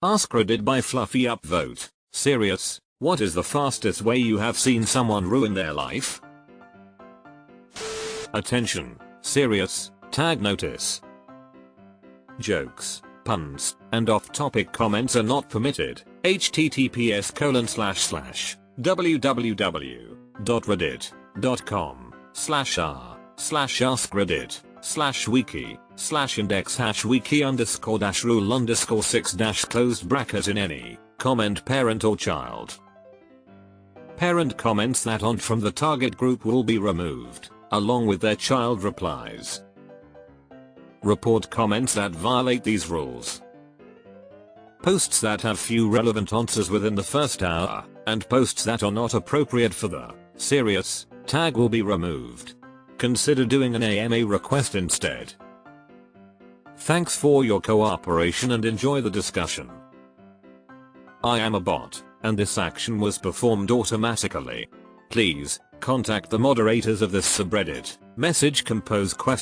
AskRed by Fluffy Upvote. Serious, what is the fastest way you have seen someone ruin their life? Attention, serious, tag notice. Jokes, puns, and off-topic comments are not permitted. https://www.reddit.com/r/wiki/wiki_rule_6- in any comment parent or child. Parent comments that aren't from the target group will be removed, along with their child replies. Report comments that violate these rules. Posts that have few relevant answers within the first hour, and posts that are not appropriate for the serious tag will be removed. Consider doing an AMA request instead. Thanks for your cooperation and enjoy the discussion. I am a bot, and this action was performed automatically. Please contact the moderators of this subreddit. Message compose $?to =r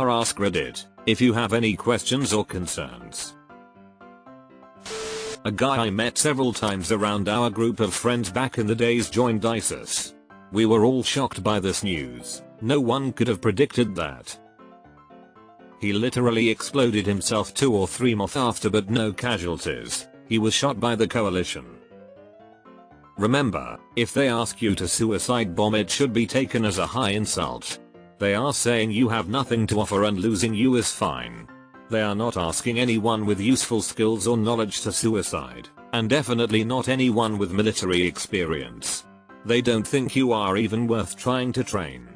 AskRed if you have any questions or concerns. A guy I met several times around our group of friends back in the days joined ISIS. We were all shocked by this news. No one could have predicted that. He literally exploded himself 2 or 3 months after, but no casualties. He was shot by the coalition. Remember, if they ask you to suicide bomb, it should be taken as a high insult. They are saying you have nothing to offer and losing you is fine. They are not asking anyone with useful skills or knowledge to suicide, and definitely not anyone with military experience. They don't think you are even worth trying to train.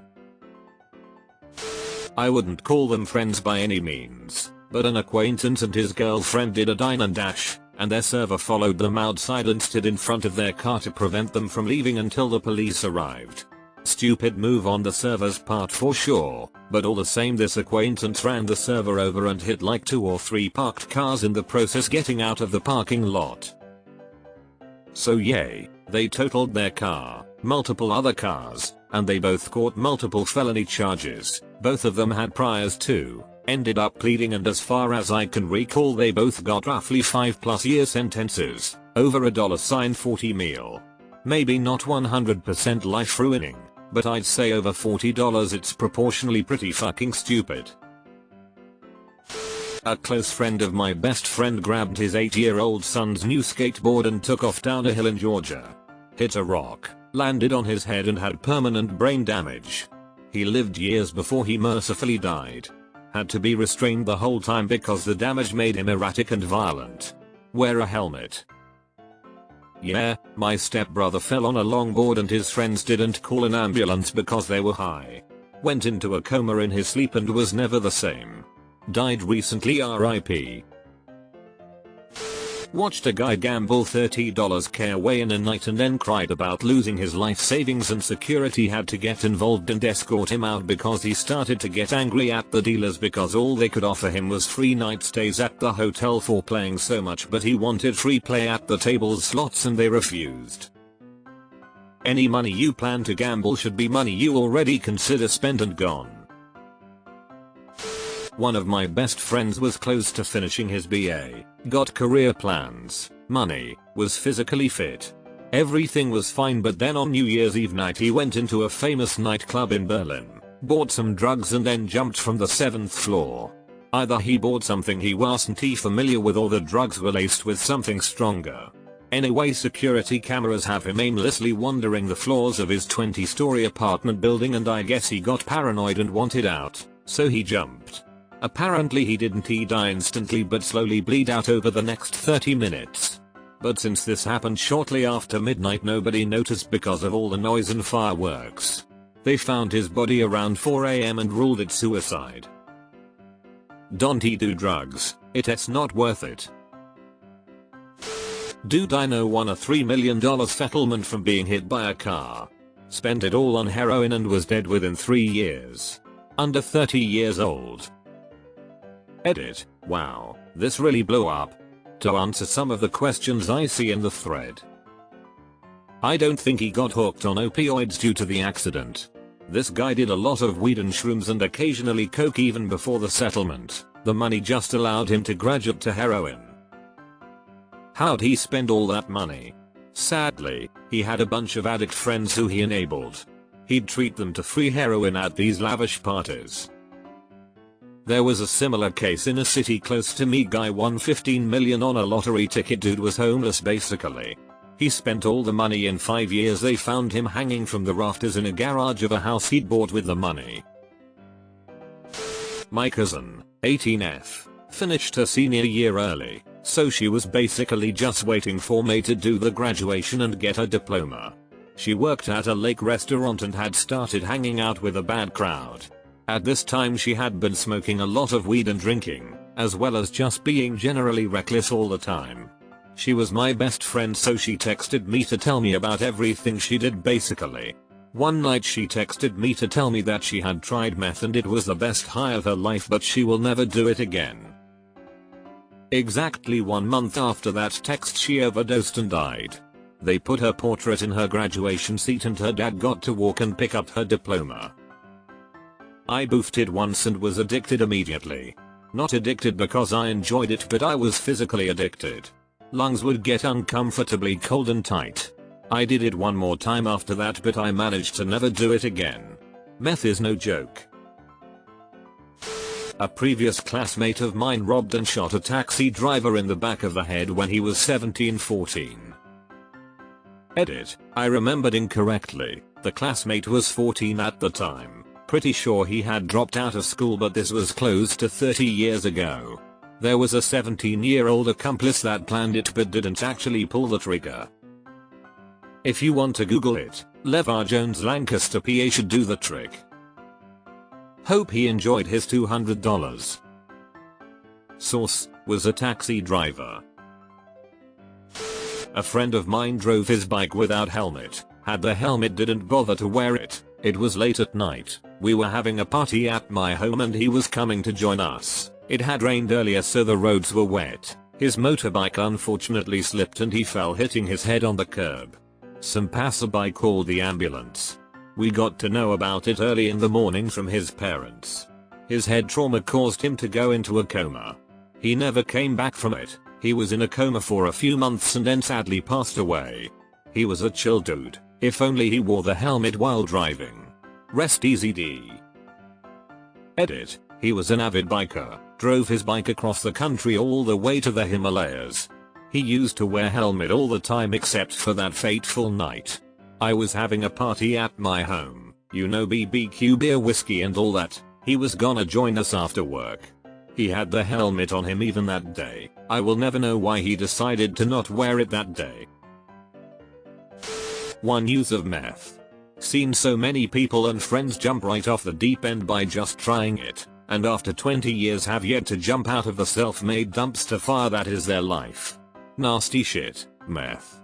I wouldn't call them friends by any means, but an acquaintance and his girlfriend did a dine and dash, and their server followed them outside and stood in front of their car to prevent them from leaving until the police arrived. Stupid move on the server's part for sure, but all the same this acquaintance ran the server over and hit like 2 or 3 parked cars in the process getting out of the parking lot. So yay, they totaled their car, multiple other cars, and they both caught multiple felony charges. Both of them had priors too. Ended up pleading, and as far as I can recall they both got roughly 5+ year sentences, over $40 meal. Maybe not 100% life ruining, but I'd say over $40 it's proportionally pretty fucking stupid. A close friend of my best friend grabbed his 8-year-old son's new skateboard and took off down a hill in Georgia. Hit a rock, landed on his head and had permanent brain damage. He lived years before he mercifully died. Had to be restrained the whole time because the damage made him erratic and violent. Wear a helmet. Yeah, my stepbrother fell on a longboard and his friends didn't call an ambulance because they were high. Went into a coma in his sleep and was never the same. Died recently, RIP. Watched a guy gamble $30k away in a night and then cried about losing his life savings, and security had to get involved and escort him out because he started to get angry at the dealers because all they could offer him was free night stays at the hotel for playing so much, but he wanted free play at the tables slots and they refused. Any money you plan to gamble should be money you already consider spent and gone. One of my best friends was close to finishing his BA, got career plans, money, was physically fit. Everything was fine, but then on New Year's Eve night he went into a famous nightclub in Berlin, bought some drugs and then jumped from the 7th floor. Either he bought something he wasn't familiar with or the drugs were laced with something stronger. Anyway, security cameras have him aimlessly wandering the floors of his 20-story apartment building, and I guess he got paranoid and wanted out, so he jumped. Apparently he didn't die instantly but slowly bleed out over the next 30 minutes. But since this happened shortly after midnight, nobody noticed because of all the noise and fireworks. They found his body around 4 AM and ruled it suicide. Don't do drugs, it's not worth it. Dino won a $3 million settlement from being hit by a car. Spent it all on heroin and was dead within 3 years. Under 30 years old. Edit. Wow, this really blew up. To answer some of the questions I see in the thread. I don't think he got hooked on opioids due to the accident. This guy did a lot of weed and shrooms and occasionally coke even before the settlement. The money just allowed him to graduate to heroin. How'd he spend all that money? Sadly, he had a bunch of addict friends who he enabled. He'd treat them to free heroin at these lavish parties. There was a similar case in a city close to me. Guy won 15 million on a lottery ticket. Dude was homeless basically. He spent all the money in 5 years. They found him hanging from the rafters in a garage of a house he'd bought with the money. My cousin, 18F, finished her senior year early, so she was basically just waiting for me to do the graduation and get her diploma. She worked at a lake restaurant and had started hanging out with a bad crowd. At this time she had been smoking a lot of weed and drinking, as well as just being generally reckless all the time. She was my best friend, so she texted me to tell me about everything she did basically. One night she texted me to tell me that she had tried meth and it was the best high of her life, but she will never do it again. Exactly 1 month after that text she overdosed and died. They put her portrait in her graduation seat and her dad got to walk and pick up her diploma. I boofed it once and was addicted immediately. Not addicted because I enjoyed it, but I was physically addicted. Lungs would get uncomfortably cold and tight. I did it one more time after that, but I managed to never do it again. Meth is no joke. A previous classmate of mine robbed and shot a taxi driver in the back of the head when he was 17-14. Edit. I remembered incorrectly. The classmate was 14 at the time. Pretty sure he had dropped out of school, but this was close to 30 years ago. There was a 17-year-old accomplice that planned it but didn't actually pull the trigger. If you want to Google it, LeVar Jones Lancaster PA should do the trick. Hope he enjoyed his $200. Source, was a taxi driver. A friend of mine drove his bike without helmet, had the helmet, didn't bother to wear it. It was late at night, we were having a party at my home and he was coming to join us. It had rained earlier so the roads were wet. His motorbike unfortunately slipped and he fell, hitting his head on the curb. Some passerby called the ambulance. We got to know about it early in the morning from his parents. His head trauma caused him to go into a coma. He never came back from it. He was in a coma for a few months and then sadly passed away. He was a chill dude. If only he wore the helmet while driving. Rest easy D. Edit. He was an avid biker, drove his bike across the country all the way to the Himalayas. He used to wear helmet all the time except for that fateful night. I was having a party at my home, you know, BBQ, beer, whiskey and all that. He was gonna join us after work. He had the helmet on him even that day. I will never know why he decided to not wear it that day. One use of meth. Seen so many people and friends jump right off the deep end by just trying it, and after 20 years have yet to jump out of the self-made dumpster fire that is their life. Nasty shit, meth.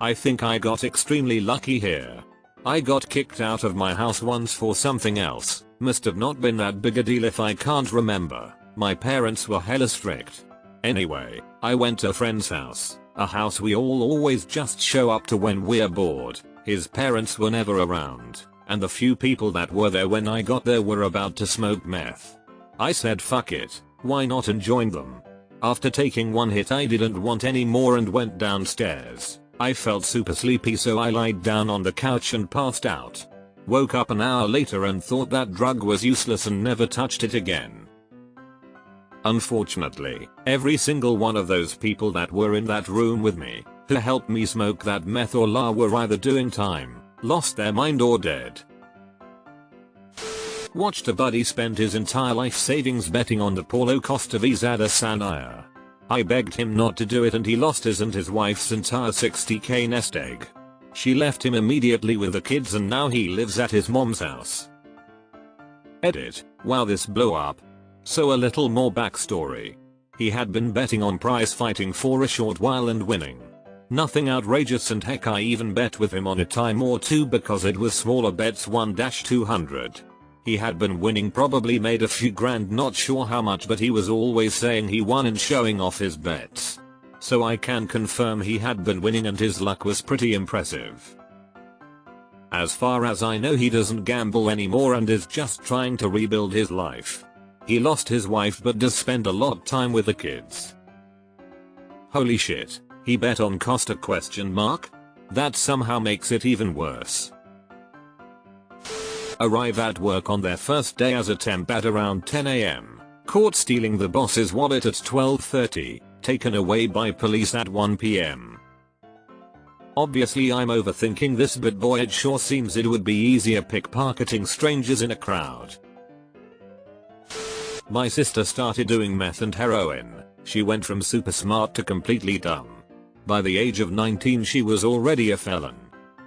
I think I got extremely lucky here. I got kicked out of my house once for something else. Must have not been that big a deal if I can't remember. My parents were hella strict. Anyway, I went to a friend's house. A house we all always just show up to when we're bored. His parents were never around, and the few people that were there when I got there were about to smoke meth. I said fuck it, why not, and joined them. After taking one hit I didn't want any more and went downstairs. I felt super sleepy so I lied down on the couch and passed out. Woke up an hour later and thought that drug was useless and never touched it again. Unfortunately, every single one of those people that were in that room with me, who helped me smoke that meth or la, were either doing time, lost their mind or dead. Watched a buddy spend his entire life savings betting on the Paulo Costa Visa de Sanaya. I begged him not to do it and he lost his and his wife's entire 60k nest egg. She left him immediately with the kids and now he lives at his mom's house. Edit. Wow, this blew up. So a little more backstory. He had been betting on prize fighting for a short while and winning. Nothing outrageous, and heck I even bet with him on a time or two because it was smaller bets, 1-200. He had been winning, probably made a few grand, not sure how much, but he was always saying he won and showing off his bets. So I can confirm he had been winning and his luck was pretty impressive. As far as I know he doesn't gamble anymore and is just trying to rebuild his life. He lost his wife but does spend a lot of time with the kids. Holy shit, he bet on Costa ? That somehow makes it even worse. Arrive at work on their first day as a temp at around 10 AM. Caught stealing the boss's wallet at 12:30. Taken away by police at 1 PM. Obviously I'm overthinking this, but boy, it sure seems it would be easier pickpocketing strangers in a crowd. My sister started doing meth and heroin. She went from super smart to completely dumb. By the age of 19 she was already a felon.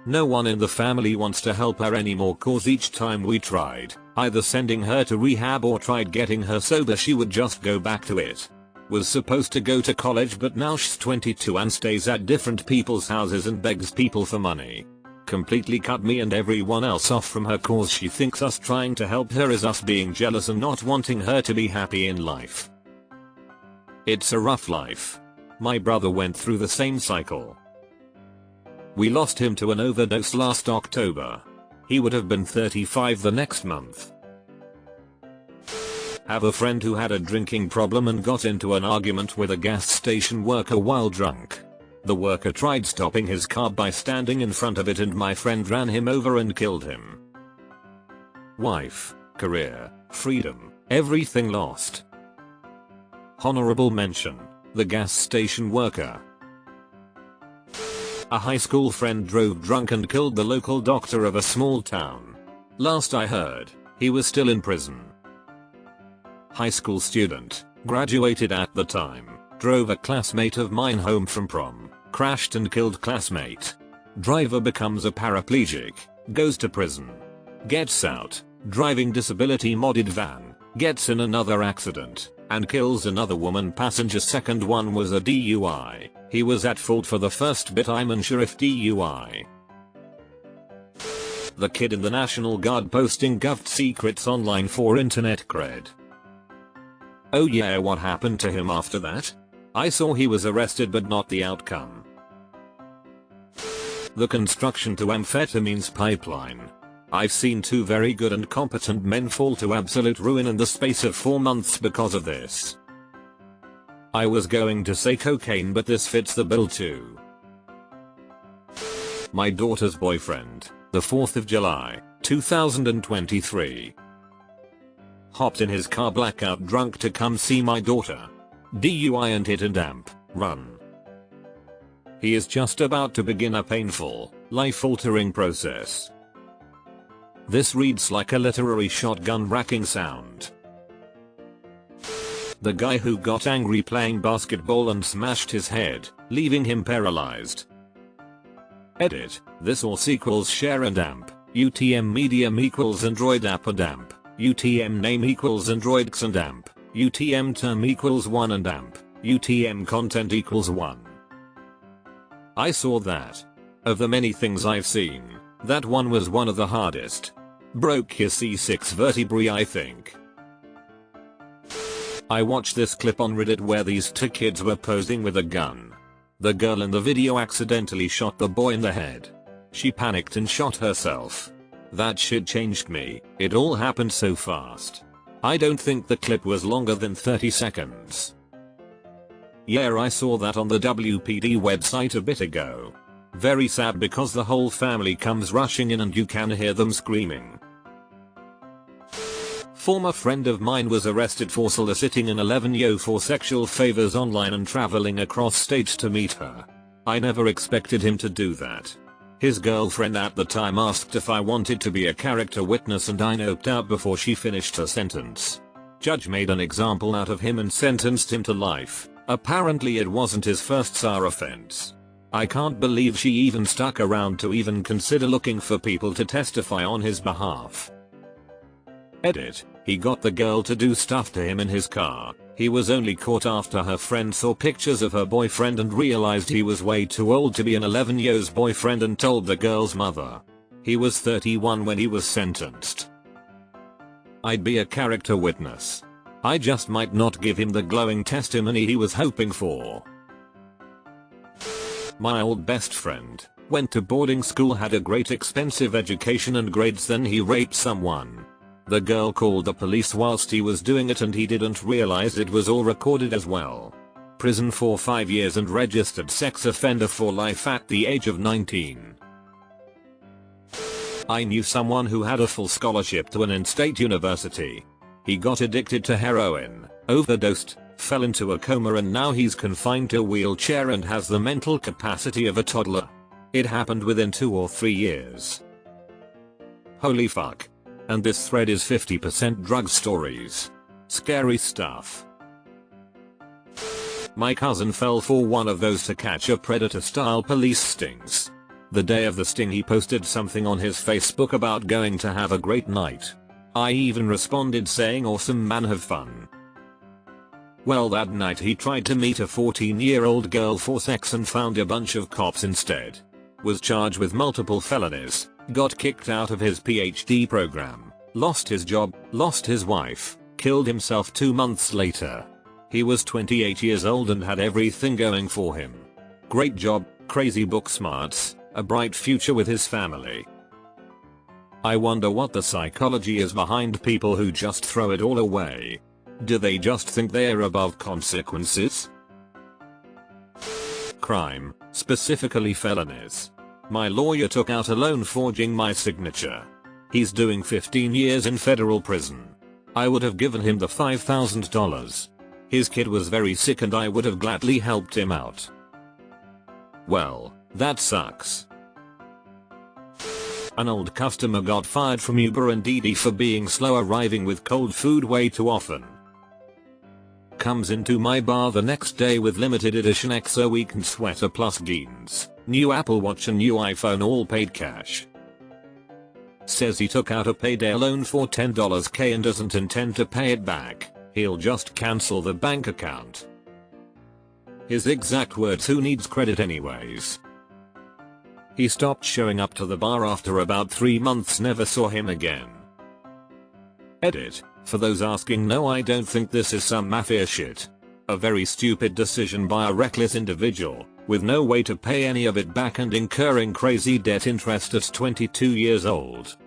No one in the family wants to help her anymore, cause each time we tried either sending her to rehab or tried getting her sober, she would just go back to it. Was supposed to go to college, but now she's 22 and stays at different people's houses and begs people for money. Completely cut me and everyone else off from her cause she thinks us trying to help her is us being jealous and not wanting her to be happy in life. It's a rough life. My brother went through the same cycle. We lost him to an overdose last October. He would have been 35 the next month. Have a friend who had a drinking problem and got into an argument with a gas station worker while drunk. The worker tried stopping his car by standing in front of it and my friend ran him over and killed him. Wife, career, freedom, everything lost. Honorable mention, the gas station worker. A high school friend drove drunk and killed the local doctor of a small town. Last I heard, he was still in prison. High school student, graduated at the time, drove a classmate of mine home from prom, crashed and killed classmate. Driver becomes a paraplegic, goes to prison. Gets out, driving disability modded van, gets in another accident, and kills another woman passenger. Second one was a DUI. He was at fault for the first bit, I'm unsure if DUI. The kid in the National Guard posting gov't secrets online for internet cred. Oh yeah, what happened to him after that? I saw he was arrested but not the outcome. The construction to amphetamines pipeline. I've seen 2 very good and competent men fall to absolute ruin in the space of 4 months because of this. I was going to say cocaine, but this fits the bill too. My daughter's boyfriend, the 4th of July, 2023. Hopped in his car blackout drunk to come see my daughter. DUI and hit and amp, run. He is just about to begin a painful, life-altering process. This reads like a literary shotgun racking sound. The guy who got angry playing basketball and smashed his head, leaving him paralyzed. Edit, this or equals share and amp, UTM medium equals Android app and amp, UTM name equals Android x and amp, UTM term equals 1 and amp, UTM content equals 1. I saw that. Of the many things I've seen, that one was one of the hardest. Broke his C6 vertebrae, I think. I watched this clip on Reddit where these 2 kids were posing with a gun. The girl in the video accidentally shot the boy in the head. She panicked and shot herself. That shit changed me, it all happened so fast. I don't think the clip was longer than 30 seconds. Yeah, I saw that on the WPD website a bit ago. Very sad because the whole family comes rushing in and you can hear them screaming. Former friend of mine was arrested for soliciting an 11-year-old for sexual favors online and traveling across states to meet her. I never expected him to do that. His girlfriend at the time asked if I wanted to be a character witness and I noped out before she finished her sentence. Judge made an example out of him and sentenced him to life. Apparently it wasn't his first SAR offense. I can't believe she even stuck around to even consider looking for people to testify on his behalf. Edit, he got the girl to do stuff to him in his car. He was only caught after her friend saw pictures of her boyfriend and realized he was way too old to be an 11-year-old's boyfriend and told the girl's mother. He was 31 when he was sentenced. I'd be a character witness. I just might not give him the glowing testimony he was hoping for. My old best friend went to boarding school, had a great expensive education and grades, then he raped someone. The girl called the police whilst he was doing it and he didn't realize it was all recorded as well. Prison for 5 years and registered sex offender for life at the age of 19. I knew someone who had a full scholarship to an in-state university. He got addicted to heroin, overdosed, fell into a coma, and now he's confined to a wheelchair and has the mental capacity of a toddler. It happened within 2 or 3 years. Holy fuck. And this thread is 50% drug stories. Scary stuff. My cousin fell for one of those to catch a predator style police stings. The day of the sting he posted something on his Facebook about going to have a great night. I even responded saying awesome man, have fun. Well, that night he tried to meet a 14-year-old girl for sex and found a bunch of cops instead. Was charged with multiple felonies, got kicked out of his PhD program, lost his job, lost his wife, killed himself 2 months later. He was 28 years old and had everything going for him. Great job, crazy book smarts, a bright future with his family. I wonder what the psychology is behind people who just throw it all away. Do they just think they're above consequences? Crime, specifically felonies. My lawyer took out a loan forging my signature. He's doing 15 years in federal prison. I would have given him the $5,000. His kid was very sick and I would have gladly helped him out. Well, that sucks. An old customer got fired from Uber and Didi for being slow arriving with cold food way too often. Comes into my bar the next day with limited edition XO weekend sweater plus jeans, new Apple Watch and new iPhone, all paid cash. Says he took out a payday loan for $10K and doesn't intend to pay it back. He'll just cancel the bank account. His exact words, who needs credit anyways. He stopped showing up to the bar after about 3 months, never saw him again. Edit. For those asking, no, I don't think this is some mafia shit. A very stupid decision by a reckless individual, with no way to pay any of it back and incurring crazy debt interest at 22 years old.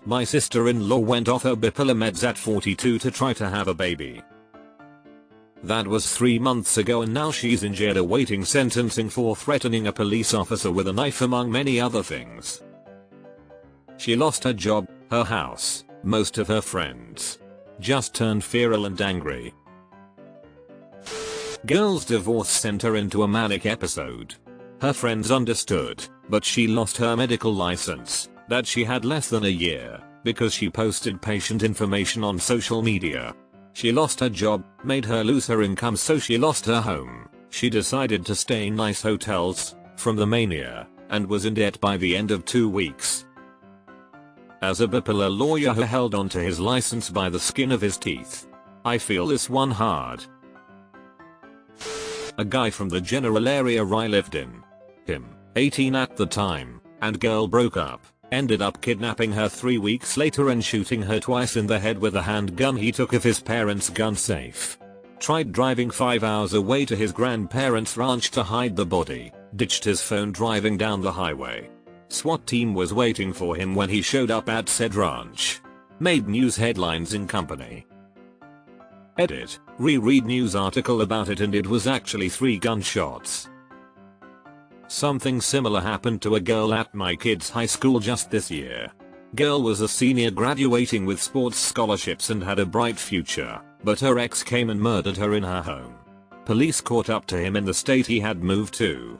My sister-in-law went off her bipolar meds at 42 to try to have a baby. That was 3 months ago and now she's in jail awaiting sentencing for threatening a police officer with a knife, among many other things. She lost her job, her house, most of her friends. Just turned feral and angry. Girl's divorce sent her into a manic episode. Her friends understood, but she lost her medical license, that she had less than a year, because she posted patient information on social media. She lost her job, made her lose her income, so she lost her home. She decided to stay in nice hotels, from the mania, and was in debt by the end of 2 weeks. As a bipolar lawyer who held onto his license by the skin of his teeth. I feel this one hard. A guy from the general area I lived in. Him, 18 at the time, and girl broke up. Ended up kidnapping her 3 weeks later and shooting her twice in the head with a handgun he took of his parents' gun safe. Tried driving 5 hours away to his grandparents' ranch to hide the body, ditched his phone driving down the highway. SWAT team was waiting for him when he showed up at said ranch. Made news headlines in company. Edit, reread news article about it and it was actually 3 gunshots. Something similar happened to a girl at my kid's high school just this year. Girl was a senior graduating with sports scholarships and had a bright future, but her ex came and murdered her in her home. Police caught up to him in the state he had moved to.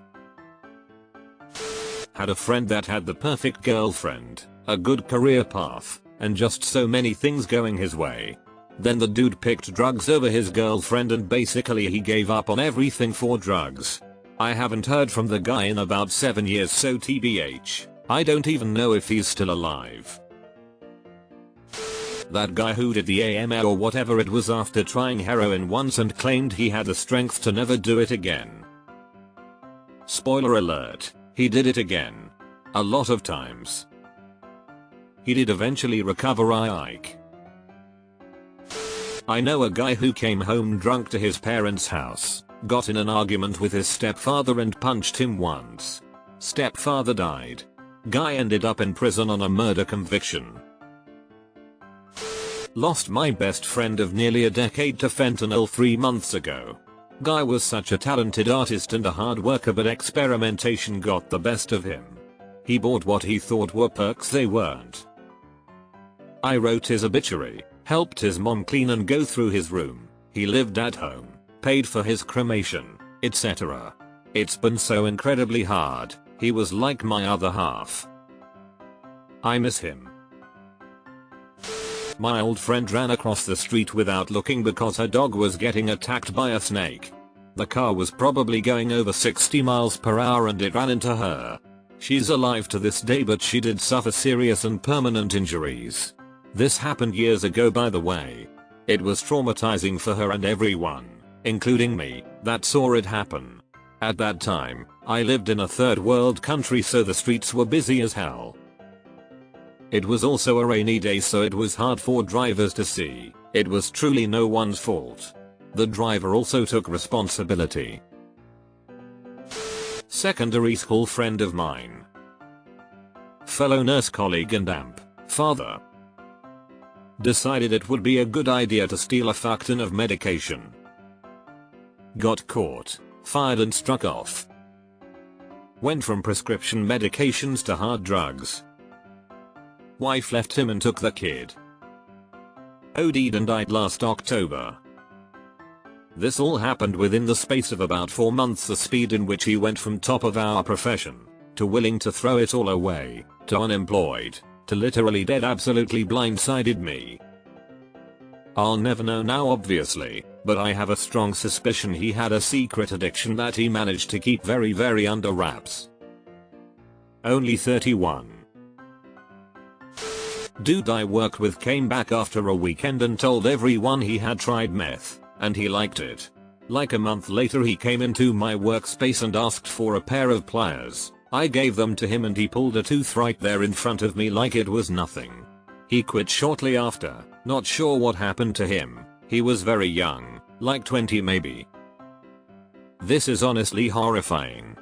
Had a friend that had the perfect girlfriend, a good career path, and just so many things going his way. Then the dude picked drugs over his girlfriend and basically he gave up on everything for drugs. I haven't heard from the guy in about 7 years, so TBH, I don't even know if he's still alive. That guy who did the AML or whatever it was after trying heroin once and claimed he had the strength to never do it again. Spoiler alert, he did it again. A lot of times. He did eventually recover. I know a guy who came home drunk to his parents' house, got in an argument with his stepfather and punched him once. Stepfather died. Guy ended up in prison on a murder conviction. Lost my best friend of nearly a decade to fentanyl 3 months ago. Guy was such a talented artist and a hard worker, but experimentation got the best of him. He bought what he thought were perks, they weren't. I wrote his obituary, helped his mom clean and go through his room. He lived at home, paid for his cremation, etc. It's been so incredibly hard. He was like my other half. I miss him. My old friend ran across the street without looking because her dog was getting attacked by a snake. The car was probably going over 60 miles per hour and it ran into her. She's alive to this day, but she did suffer serious and permanent injuries. This happened years ago, by the way. It was traumatizing for her and everyone, including me, that saw it happen. At that time, I lived in a third world country, so the streets were busy as hell. It was also a rainy day, so it was hard for drivers to see. It was truly no one's fault. The driver also took responsibility. Secondary school friend of mine. Fellow nurse colleague and amp father. Decided it would be a good idea to steal a fuck ton of medication. Got caught, fired and struck off. Went from prescription medications to hard drugs. Wife left him and took the kid. OD'd and died last October. This all happened within the space of about 4 months, the speed in which he went from top of our profession, to willing to throw it all away, to unemployed, to literally dead, absolutely blindsided me. I'll never know now, obviously, but I have a strong suspicion he had a secret addiction that he managed to keep very under wraps. Only 31. Dude I worked with came back after a weekend and told everyone he had tried meth, and he liked it. Like a month later he came into my workspace and asked for a pair of pliers. I gave them to him and he pulled a tooth right there in front of me like it was nothing. He quit shortly after, not sure what happened to him. He was very young, like 20 maybe. This is honestly horrifying.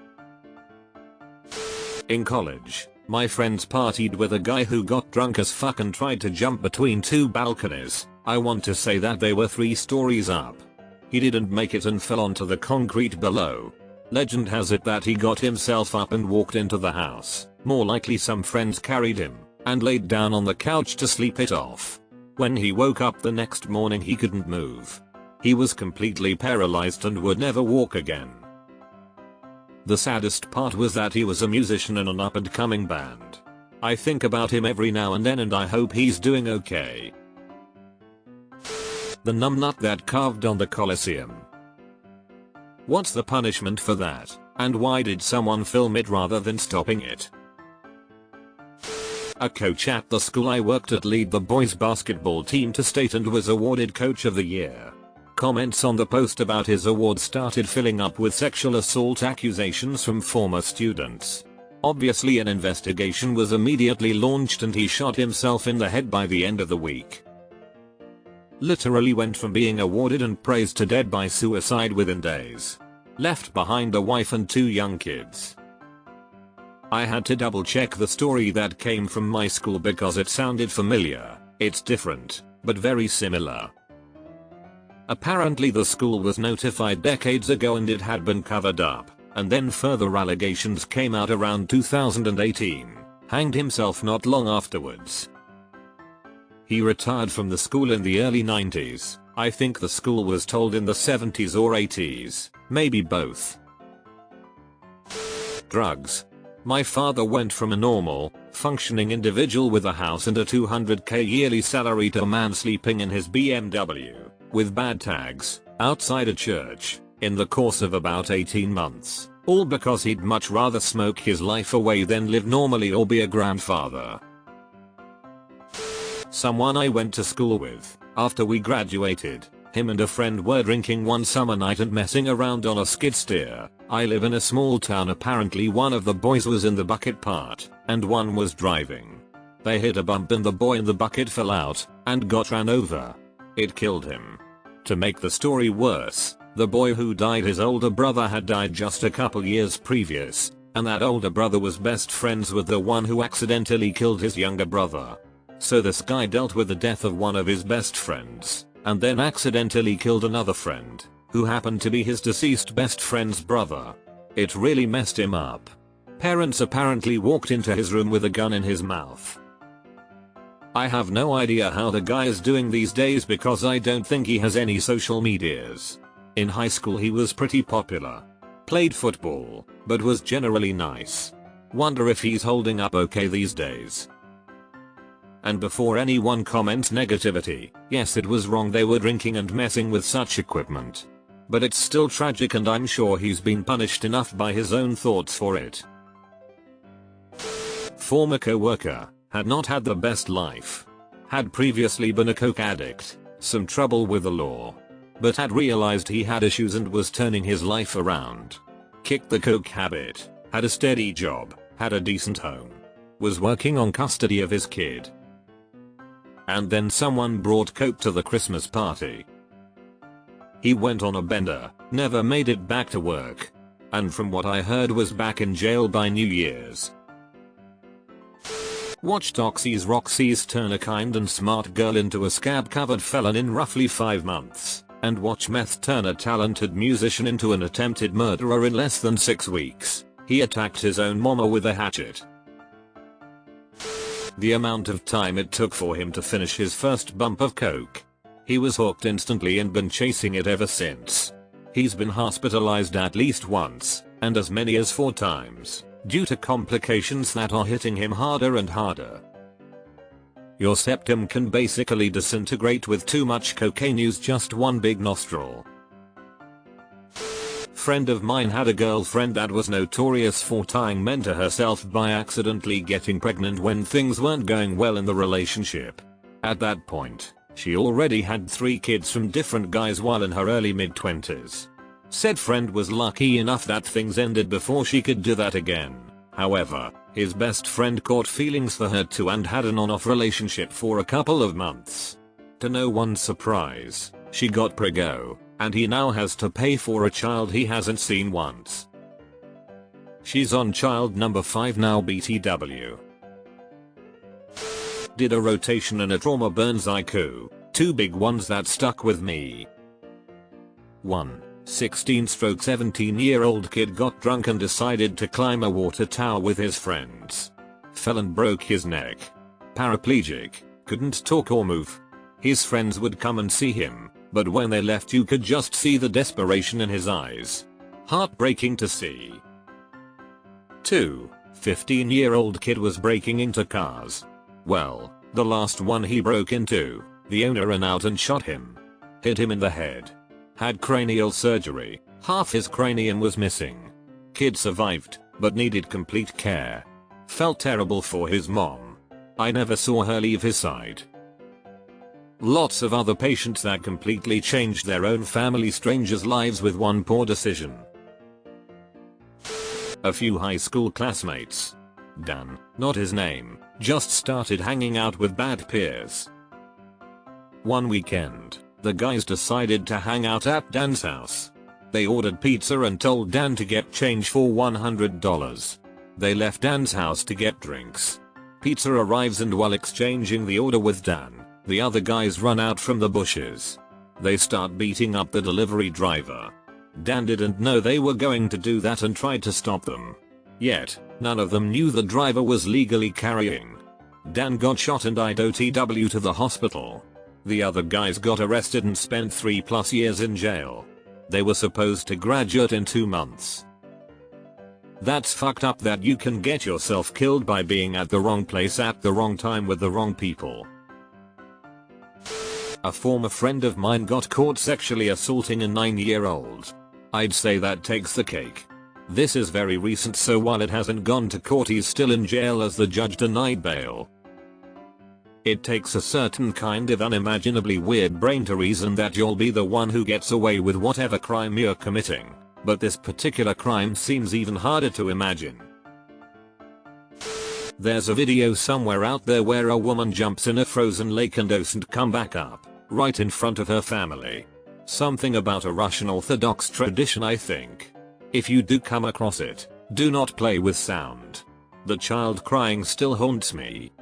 In college, my friends partied with a guy who got drunk as fuck and tried to jump between 2 balconies. I want to say that they were 3 stories up. He didn't make it and fell onto the concrete below. Legend has it that he got himself up and walked into the house. More likely some friends carried him and laid down on the couch to sleep it off. When he woke up the next morning he couldn't move. He was completely paralyzed and would never walk again. The saddest part was that he was a musician in an up-and-coming band. I think about him every now and then and I hope he's doing okay. The numbnut that carved on the Colosseum. What's the punishment for that, and why did someone film it rather than stopping it? A coach at the school I worked at led the boys basketball team to state and was awarded Coach of the Year. Comments on the post about his award started filling up with sexual assault accusations from former students. Obviously an investigation was immediately launched and he shot himself in the head by the end of the week. Literally went from being awarded and praised to dead by suicide within days. Left behind a wife and 2 young kids. I had to double check the story that came from my school because it sounded familiar. It's different, but very similar. Apparently the school was notified decades ago and it had been covered up, and then further allegations came out around 2018. Hanged himself not long afterwards. He retired from the school in the early 90s. I think the school was told in the 70s or 80s, maybe both. Drugs. My father went from a normal, functioning individual with a house and a $200k yearly salary to a man sleeping in his BMW, with bad tags, outside a church, in the course of about 18 months, all because he'd much rather smoke his life away than live normally or be a grandfather. Someone I went to school with, after we graduated, him and a friend were drinking one summer night and messing around on a skid steer. I live in a small town. Apparently one of the boys was in the bucket part, and one was driving. They hit a bump and the boy in the bucket fell out, and got ran over. It killed him. To make the story worse, the boy who died, his older brother had died just a couple years previous, and that older brother was best friends with the one who accidentally killed his younger brother. So this guy dealt with the death of one of his best friends, and then accidentally killed another friend, who happened to be his deceased best friend's brother. It really messed him up. Parents apparently walked into his room with a gun in his mouth. I have no idea how the guy is doing these days because I don't think he has any social medias. In high school he was pretty popular. Played football, but was generally nice. Wonder if he's holding up okay these days. And before anyone comments negativity, yes, it was wrong they were drinking and messing with such equipment. But it's still tragic and I'm sure he's been punished enough by his own thoughts for it. Former co-worker, had not had the best life. Had previously been a coke addict, some trouble with the law. But had realized he had issues and was turning his life around. Kicked the coke habit, had a steady job, had a decent home. Was working on custody of his kid. And then someone brought coke to the Christmas party. He went on a bender, never made it back to work. And from what I heard was back in jail by New Year's. Watched Oxy's Roxy's turn a kind and smart girl into a scab-covered felon in roughly 5 months, and watch Meth turn a talented musician into an attempted murderer in less than 6 weeks. He attacked his own mama with a hatchet. The amount of time it took for him to finish his first bump of coke. He was hooked instantly and been chasing it ever since. He's been hospitalized at least once, and as many as 4 times, due to complications that are hitting him harder and harder. Your septum can basically disintegrate with too much cocaine. Use just one big nostril. Friend of mine had a girlfriend that was notorious for tying men to herself by accidentally getting pregnant when things weren't going well in the relationship. At that point, she already had 3 kids from different guys while in her early mid-20s. Said friend was lucky enough that things ended before she could do that again. However, his best friend caught feelings for her too and had an on-off relationship for a couple of months. To no one's surprise, she got preggo, and he now has to pay for a child he hasn't seen once. She's on child number 5 now. BTW. Did a rotation and a trauma burns IQ, 2 big ones that stuck with me. 1. 16-17-year-old kid got drunk and decided to climb a water tower with his friends. Fell and broke his neck. Paraplegic, couldn't talk or move. His friends would come and see him, but when they left you could just see the desperation in his eyes. Heartbreaking to see. 2. 15-year-old kid was breaking into cars. Well, the last one he broke into, the owner ran out and shot him. Hit him in the head. Had cranial surgery, half his cranium was missing. Kid survived, but needed complete care. Felt terrible for his mom. I never saw her leave his side. Lots of other patients that completely changed their own family strangers' lives with one poor decision. A few high school classmates. Dan, not his name, just started hanging out with bad peers. One weekend, the guys decided to hang out at Dan's house. They ordered pizza and told Dan to get change for $100. They left Dan's house to get drinks. Pizza arrives and while exchanging the order with Dan, the other guys run out from the bushes. They start beating up the delivery driver. Dan didn't know they were going to do that and tried to stop them. Yet, none of them knew the driver was legally carrying. Dan got shot and OTW to the hospital. The other guys got arrested and spent 3+ years in jail. They were supposed to graduate in 2 months. That's fucked up that you can get yourself killed by being at the wrong place at the wrong time with the wrong people. A former friend of mine got caught sexually assaulting a 9-year-old. I'd say that takes the cake. This is very recent, so while it hasn't gone to court, he's still in jail as the judge denied bail. It takes a certain kind of unimaginably weird brain to reason that you'll be the one who gets away with whatever crime you're committing, but this particular crime seems even harder to imagine. There's a video somewhere out there where a woman jumps in a frozen lake and doesn't come back up, right in front of her family. Something about a Russian Orthodox tradition, I think. If you do come across it, do not play with sound. The child crying still haunts me.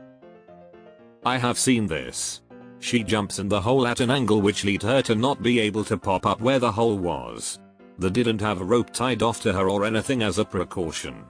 I have seen this. She jumps in the hole at an angle which lead her to not be able to pop up where the hole was. They didn't have a rope tied off to her or anything as a precaution.